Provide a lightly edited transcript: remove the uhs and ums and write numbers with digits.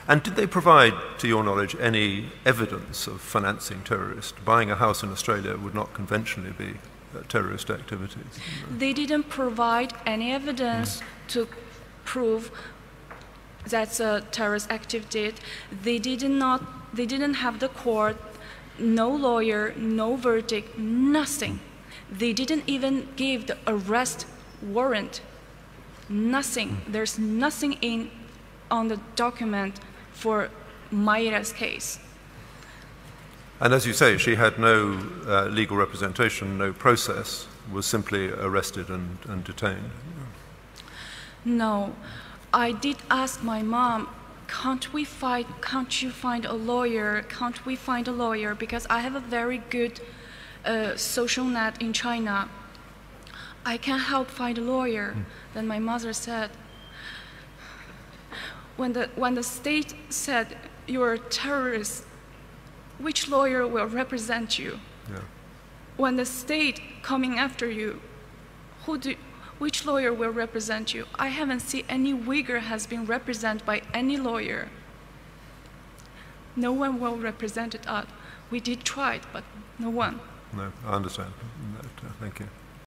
And did they provide, to your knowledge, any evidence of financing terrorists? Buying a house in Australia would not conventionally be terrorist activities. They didn't provide any evidence to prove that's a terrorist activity. They didn't have the court, no lawyer, no verdict, nothing. They didn't even give the arrest warrant. Nothing. There's nothing on the document for Mayra's case. And as you say, she had no legal representation, no process, was simply arrested and detained. No. I did ask my mom, can't you find a lawyer? Can't we find a lawyer? Because I have a very good social net in China. I can help find a lawyer. Then my mother said, when the state said you're a terrorist, which lawyer will represent you? Yeah. When the state coming after you, which lawyer will represent you? I haven't seen any Uyghur has been represented by any lawyer. No one will represent us. We did try it, but no one. No, I understand. Thank you.